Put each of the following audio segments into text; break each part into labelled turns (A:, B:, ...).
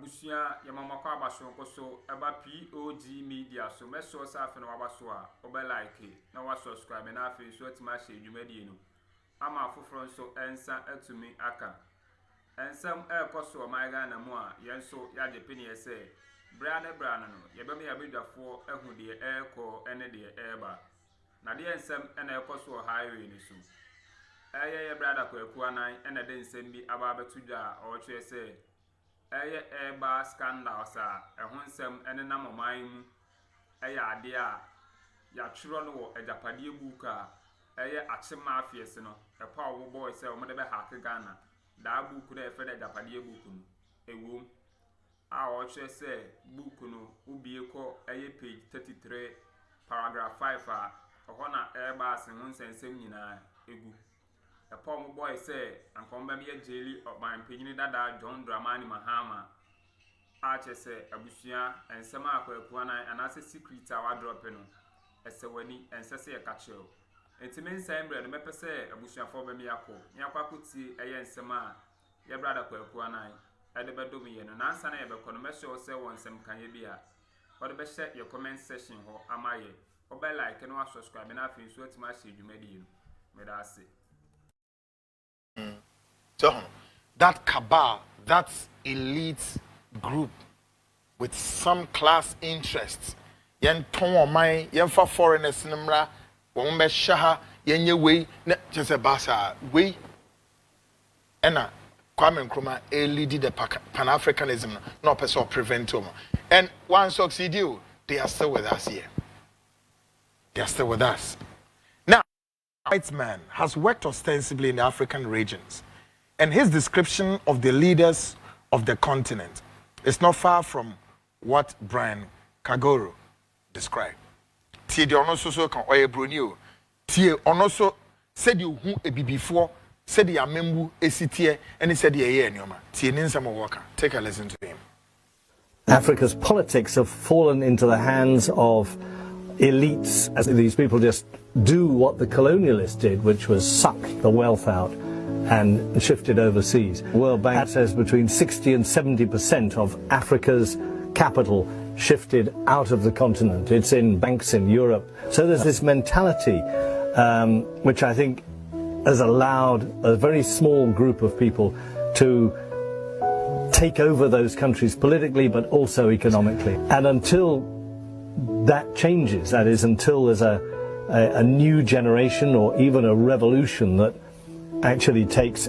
A: abusia yamama kwa abaso nkoso eba POG Media so meso safe na wabaso a obe like na wa subscribe na afi so atima hye dwumadi no ama afoforo nso ensa atumi aka ensam ekoso omaiga na mu a yenso yaje peni ese bra no yebem yabedwafo ehu de eko ene de eba na de ensam ena ekoso highway ni so ye brada Kweku anan ena de ensam bi aba betudwa o twe se AirBus Scǎndal sa ehonsem ene na moman mu ade a ya twiro no wo ajapade book a Akyem Mafǐas no epa wo boy se o mo de be hack Ghana da book na efe de ajapade book no ewom a o twe se book no ubie ko page 33 paragraph 5 a ho na AirBus honsensem nyina egu epa mo boy say ankomba me jeli oban penyini dada John Dramani Mahama a chese abusia ensema Kweku anan anase Sěcrět a wa drop no esewani ensese ekacheo entimen nsembere no mepese abusia fo be me yakọ nyakwakuti ensema ye brada Kweku anan ede bedom ye no nansa na ye bekọ no mesho se wonsem kanye bia wode be share your comment section ho amaye obe like no subscribe na afi so atima hye dwumadi no medase.
B: So that cabal, that elite group with some class interests, yen ton my yen for foreigners nimra, wombe shaha, yen ye way, ne just a basa way. Ena Kwame Nkrumah lead the Pan-Africanism, no person prevent them. And one succeed you, they are still with us here. They are still with us. Now, white man has worked ostensibly in the African regions. And his description of the leaders of the continent is not far from what Brian Kagoro described. Tie de ono so kan oye broni tie ono so said you hu ebi before said ya membu esitie and he said ye nyoma tie ni nsam worker. Take a listen to him.
C: Africa's politics have fallen into the hands of elites, as these people just do what the colonialists did, which was suck the wealth out and shifted overseas. World Bank says between 60 and 70% of Africa's capital shifted out of the continent. It's in banks in Europe. So there's this mentality which I think has allowed a very small group of people to take over those countries politically but also economically. And until that changes, that is, until there's a new generation or even a revolution that actually takes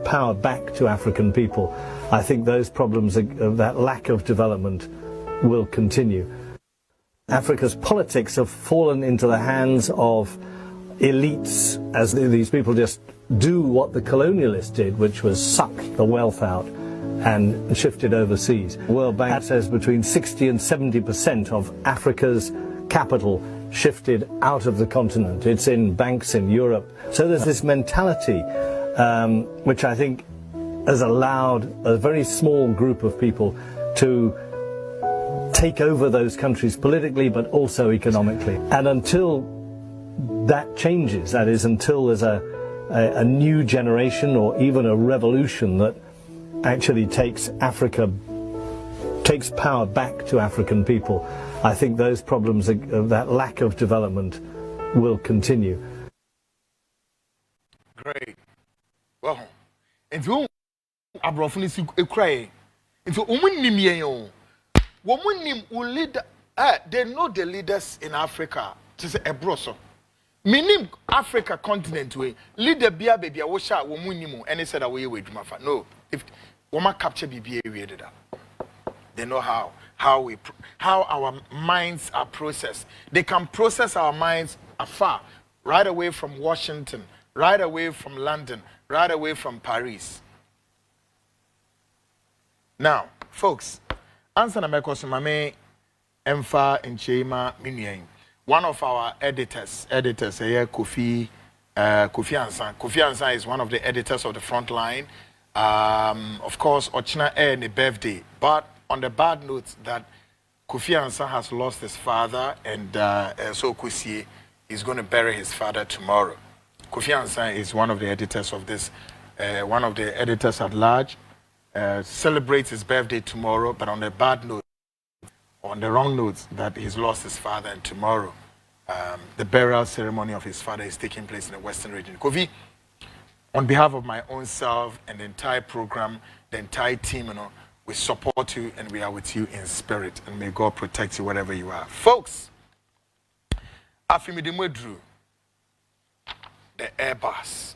C: power back to African people, I think those problems, that lack of development, will continue. Africa's politics have fallen into the hands of elites, as these people just do what the colonialists did, which was suck the wealth out and shifted overseas. World Bank says between 60 and 70% of Africa's capital shifted out of the continent. It's in banks in Europe. So there's this mentality which I think has allowed a very small group of people to take over those countries politically but also economically. And until that changes, that is, until there's a new generation or even a revolution that actually takes power back to African people, I think those problems, that lack of development, will continue.
B: Great. Well, and so abrofuni si ekrai. And so umunim yen womunim leader they know the leaders in Africa. Just ebroso. Minim Africa continent way leader bia baby wo sha womunim and said away we dwuma fa. No, if woman capture BBA we did that. They know how our minds are processed. They can process our minds afar, right away from Washington, right away from London, right away from Paris. Now, folks, answer na meko mame emfa enchema minyen. One of our editors here, Kofi Ansan. Kofi Ansan is one of the editors of the Frontline. Of course, Ochina Air birthday, but on the bad note that Kofi Ansan has lost his father, and so Kusie is going to bury his father tomorrow. Kofi Ansan is one of the editors of this, one of the editors at large celebrates his birthday tomorrow, but on a bad note, on the wrong note, that he's lost his father, and tomorrow the burial ceremony of his father is taking place in the Western region. Kofi, on behalf of my own self and the entire program, the entire team, we support you and we are with you in spirit, and may God protect you wherever you are. Folks, Afimidimwedru, the AirBus.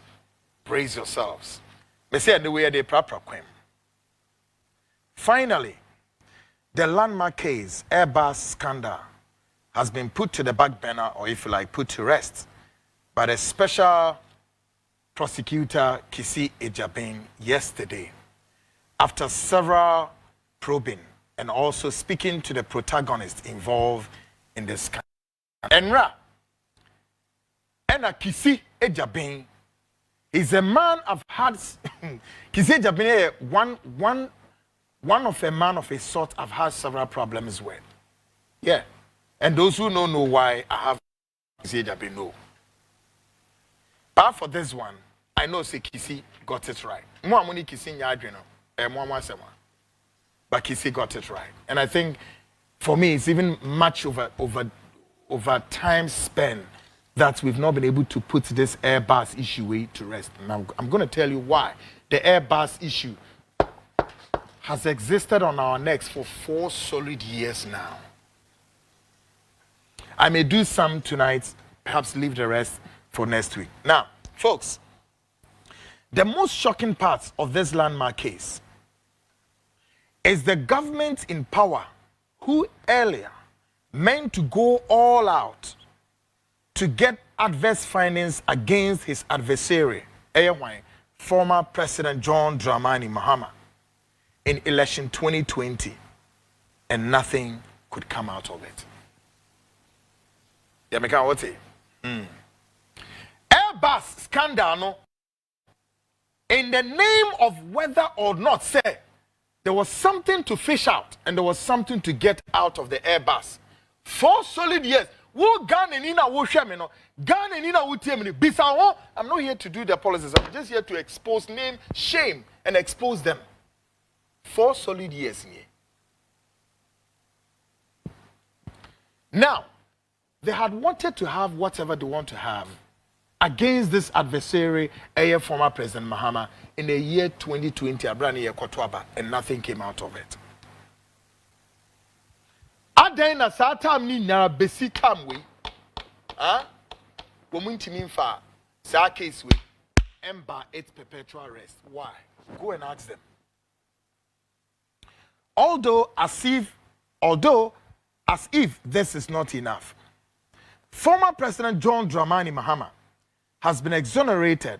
B: Brace yourselves. Me say the way they proper quem. Finally, the landmark case, AirBus Scǎndal, has been put to the back burner, or if you like, put to rest, by the special prosecutor Kisi Ejabin yesterday, after several probing and also speaking to the protagonists involved in this scandal. Enra, Ena Kisi Ejabin is a man I've had. Kisi Ejabin, one of a man of a sort I've had several problems with. Yeah. And those who know why I have Kisi Ejabin know. But for this one, I know say Kisi got it right. Kisi but Kisi got it right. And I think for me it's even much over time spent that we've not been able to put this AirBus issue to rest. And I'm going to tell you why. The AirBus issue has existed on our necks for 4 solid years now. I may do some tonight, perhaps leave the rest for next week. Now, folks, the most shocking part of this landmark case is the government in power who earlier meant to go all out to get adverse findings against his adversary, former President John Dramani Mahama, in election 2020, and nothing could come out of it. AirBus Scǎndal, no? In the name of whether or not, say, there was something to fish out and there was something to get out of the AirBus. 4 solid years. I'm not here to do the policies. I'm just here to expose, name, shame, and expose them. 4 solid years. Now, they had wanted to have whatever they want to have against this adversary, former President Mahama, in the year 2020, and nothing came out of it. Adena satam ni na besi tamwe. Womuntimin fa sa case we ember its perpetual rest. Why? Go and ask them. Although as if this is not enough, former President John Dramani Mahama has been exonerated,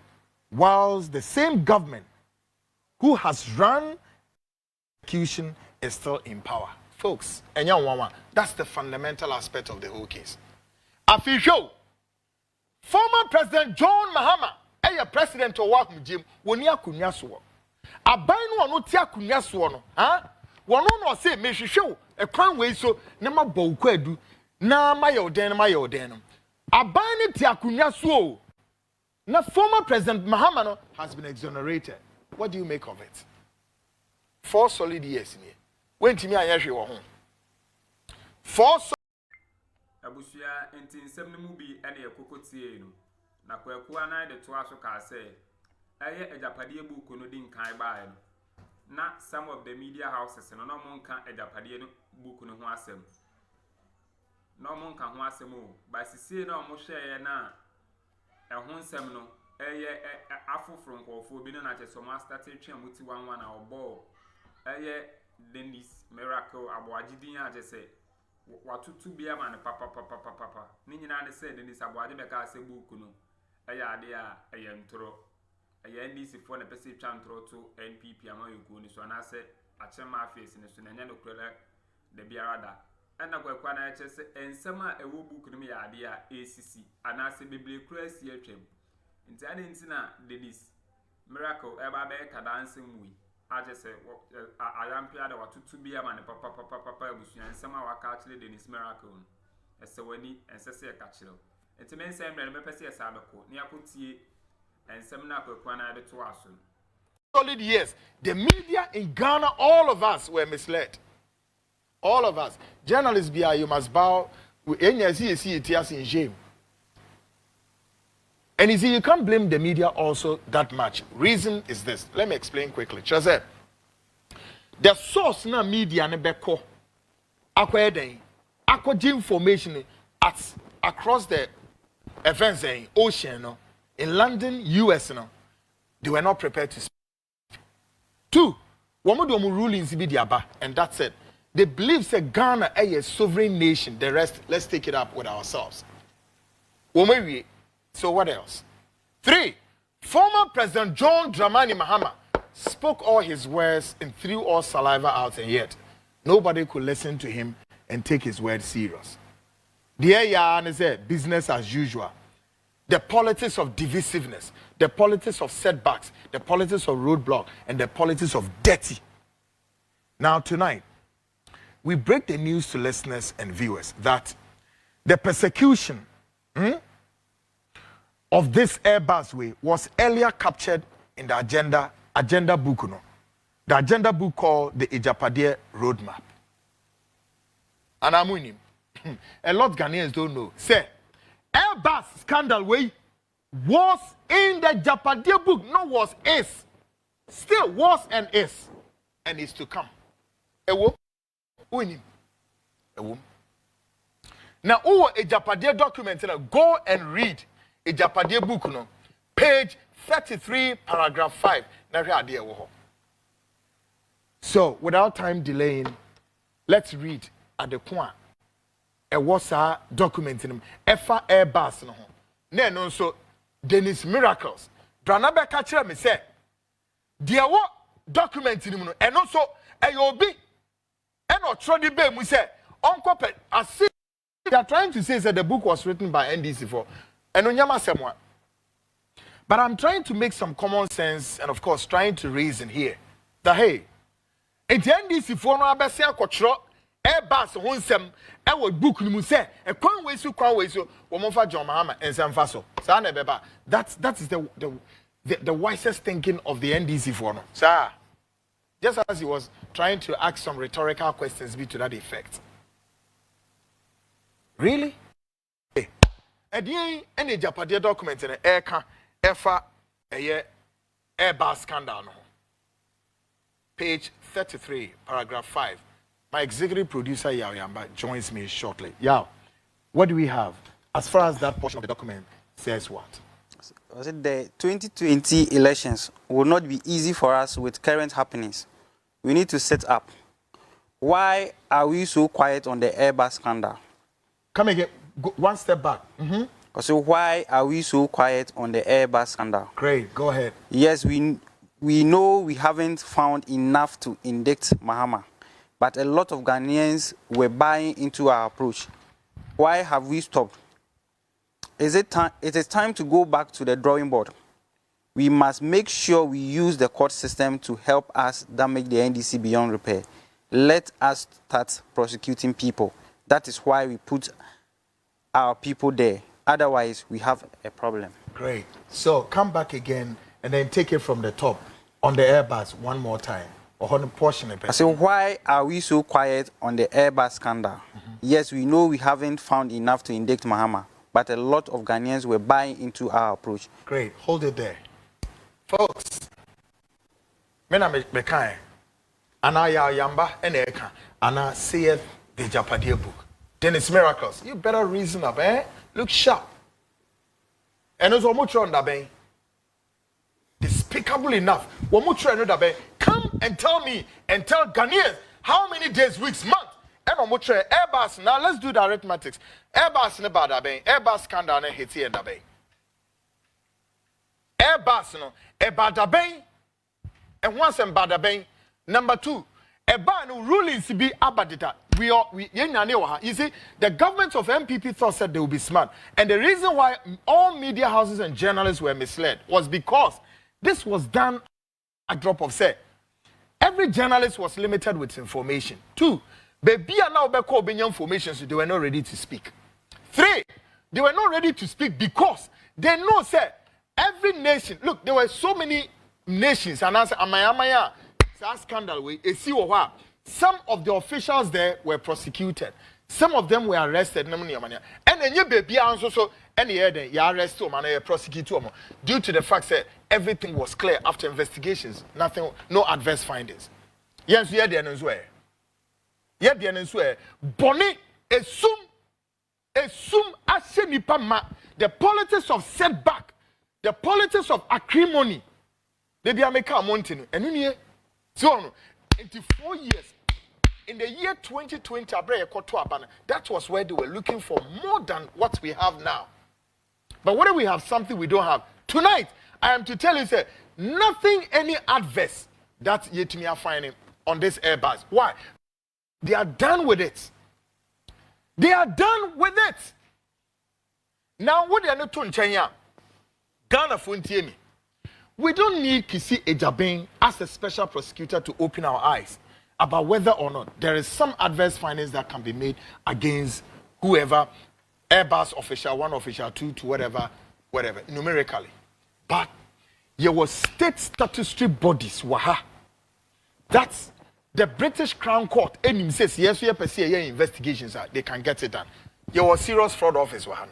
B: whilst the same government who has run execution is still in power. Folks, that's the fundamental aspect of the whole case. Official, former President John Mahama, president of Wahum Wonia Kunyaswo. Abainu no tia Kunyaswo no, One no say me show a crown way so nama bokwedu na mayoden mayoden. Abainu tia Kunyaswo. Now, former President Mahama has been exonerated. What do you make of it? 4 solid years in here. When to me, I actually were home. 4
A: Abusia intin semni mubi ene ekokotie no. Na Kweku anai de toa so ka say. Eye ejapade buku no din kan bae no. Na some of the media houses no no mon kan ejapade no buku no ho asem. No mon kan ho asem o. Ba sisie na mo hwe na ehun sem no eye afoforo nkofo bi na che so ma start twa muti 11 na obo eye Dennis miracle aboagidin a je se watutu bia ma ne papa ni nyina ne se Dennis aboage be ka se buku no eye ade a eye ntoro eye NDC fo na pese twa ntoro to NPP amayoku ni so na se Akyem Mafǐas ni so na nya no krele de biara da ena Kweku na eche se ensem a ewo buku no ya ade a ACC anase bebre kura si atwam nti ade nti na Dennis miracle eba be ka dancing wi aje se ayampia da watutu bia ma ne papa ebusuan ensem a waka akire Dennis miracle ese wani ensese ka kire nti men ensem mre me pese esa abeko ne akotie ensem na Kweku na de to aso
B: solid years, the media in Ghana, all of us were misled. All of us. Journalists, you must bow. And you see, you can't blame the media also that much. Reason is this. Let me explain quickly. Chaze, the source na media ne beko akweden akwaji information across the events in ocean no, in London, US no, they were not prepared to speak. Two, womodomu rulings be diaba, and that's it. They believe that Ghana is a sovereign nation. The rest, let's take it up with ourselves. So what else? 3, former President John Dramani Mahama spoke all his words and threw all saliva out, and yet nobody could listen to him and take his words serious. The business as usual. The politics of divisiveness, the politics of setbacks, the politics of roadblock, and the politics of dirty. Now tonight, we break the news to listeners and viewers that the persecution of this AirBus way was earlier captured in the agenda book. No? The agenda book called the Ejapade Roadmap. And I'm winning. A lot of Ghanaians don't know. Say, AirBus scandal way was in the Ejapade book. No, was is. Still was and is to come. Ewo, winning. Ewo. Now, over Ejapade document, go and read Ejapade book, no, page 33, paragraph 5. So, without time delaying, let's read at the point. A was a document in him. Efa AirBus no. Then also Dennis Miracles. Dranabe catcher me say, dear what document in him, and also AOB and or Trodi Bay, we say, Uncle Pet, I see they are trying to say that the book was written by NDC4. And Onyama Semwa. But I'm trying to make some common sense and, of course, trying to reason here that, hey, in the NDC4, no abesia kotro, AirBus, honsem, a book, you say, a quan way so, woman John Mahama, and San Faso. Sana Beba. That is the wisest thinking of the NDC4. No? Sir, just as he was trying to ask some rhetorical questions be to that effect. Really? And the any Ejapade document in the AirBus scandal. No? Page 33, paragraph 5. My executive producer Yao Yamba joins me shortly. Yao, what do we have as far as that portion of the document says what?
D: The 2020 elections will not be easy for us with current happenings. We need to set up. Why are we so quiet on the AirBus scandal?
B: Come again, go one step back.
D: So why are we so quiet on the AirBus scandal?
B: Great, go ahead.
D: Yes, we know we haven't found enough to indict Mahama, but a lot of Ghanaians were buying into our approach. Why have we stopped? It is time to go back to the drawing board. We must make sure we use the court system to help us damage the NDC beyond repair. Let us start prosecuting people. That is why we put our people there. Otherwise, we have a problem.
B: Great. So come back again and then take it from the top on the AirBus one more time. Or on a portion of it.
D: So why are we so quiet on the AirBus scandal? Yes, we know we haven't found enough to indict Mahama, but a lot of Ghanaians were buying into our approach.
B: Great. Hold it there. Folks, Mena Mekai, Ana Ya Yamba, and Eka, Ana saith the Ejapade book. Dennis Miracles. You better reason up, eh? Look sharp. And also, much on that, eh? Despicable enough. Come and tell me and tell Ghanaians how many days, weeks, months. And AirBus. Now let's do the arithmetics. AirBus ne bad abe. AirBus scandal ne hiti and abe. AirBus no e bad abe. And once and bad abe. Number 2, a ban rulings be abadita. You see, the government of MPP thought said they would be smart. And the reason why all media houses and journalists were misled was because this was done a drop of say. Every journalist was limited with information. 2, baby now information, so they were not ready to speak. 3, they were not ready to speak because they know, say, every nation, look, there were so many nations and answer amaya scandal we esi wo hɔ a some of the officials there were prosecuted. Some of them were arrested. And then you baby also so any other you arrest them and you prosecute them due to the fact that everything was clear after investigations. Nothing, no adverse findings. Yes, yeah, the answer. Yeah, the answer. Bonnie, assume, the politics of setback, the politics of acrimony. They be a make a mountain. And in here, so into 4 years. In the year 2020, that was where they were looking for more than what we have now. But what if we have something we don't have? Tonight, I am to tell you, sir, nothing any adverse that yet me are finding on this AirBus. Why? They are done with it. They are done with it. Now, what they are not doing, Ghana Funtiemi. We don't need Kisi Ejabeng as a special prosecutor to open our eyes about whether or not there is some adverse findings that can be made against whoever, AirBus official, 1 official, 2 to whatever, numerically. But there were state statutory bodies, waha. That's the British Crown Court. And says yes, we have investigations. They can get it done. There was serious fraud office, waha.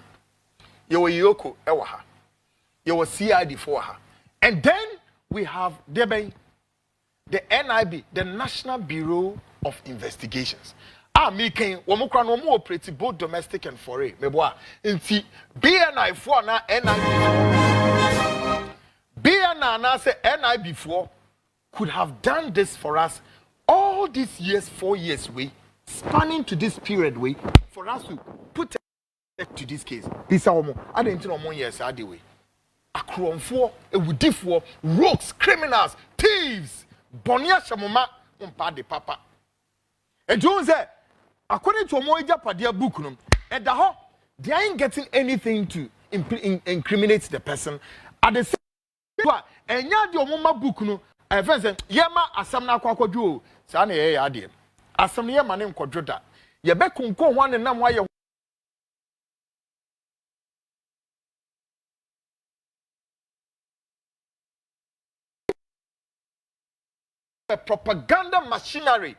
B: There were Yoko, ewaha. There was CID for her. And then we have Debe. The NIB, the National Bureau of Investigations. Making Womukran Womu operate both domestic and foreign. Meboa. Inti BNI for na NIB. BNI na say NIB for could have done this for us all these years, 4 years way, spanning to this period way, for us to put to this case. This are I didn't know 1 year Saturday way. Akroma, ewudifo, rogues, criminals, thieves. Bonia Shamoma umpa de papa. And Jones said, according to a Moija Padia book, and they ain't getting anything to incriminate the person. At the same time, and ya the Omoma book, no, I said, Yama Asamna Kwakoju, Sani Adim. Asamia Manim Quadrota. Yabekun one and why you propaganda machinery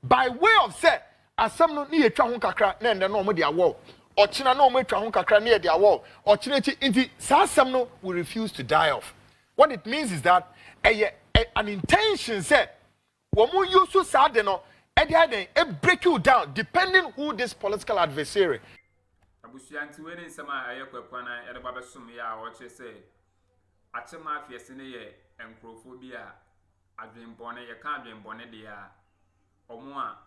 B: by way of say asam no ni etwa ho kakra na ende no mo dia wall ochina no mo etwa ho kakra na dia wall ochina chi inti sa asam no we refuse to die off. What it means is that an intention say wo mo use sa de no e break you down depending who this political adversary
A: abusuanti we ni nsema Kweku na e de ba besom ya wo che say Akyem Mafǐas ne ye enkrofo bi a adwenbone ye ka adwenbone de a omo a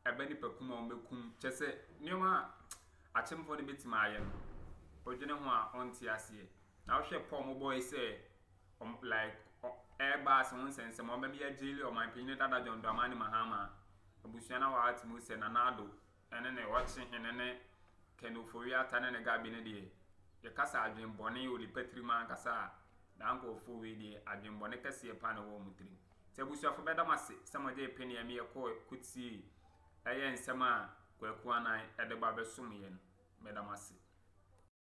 A: ebe ni pakum o mekum chese nioma Akyem fo de betima aye no odwene ho a onti ase na wo hwe pom boy say like AirBus on sense mo be ya jeli o man pinne dada John Dramani Mahama abusuana wa atimu se na Addo ene ne wachi ene kenofori ata ne Gabby ne de ye kasa adwenbone o li patrima kasa na Akuffo we de adwenbone kase pa na wo mutri Tebusuafo bedamase samoje peni ame ko kuti eye nsema Kweku anan ede ba besom ye bedamase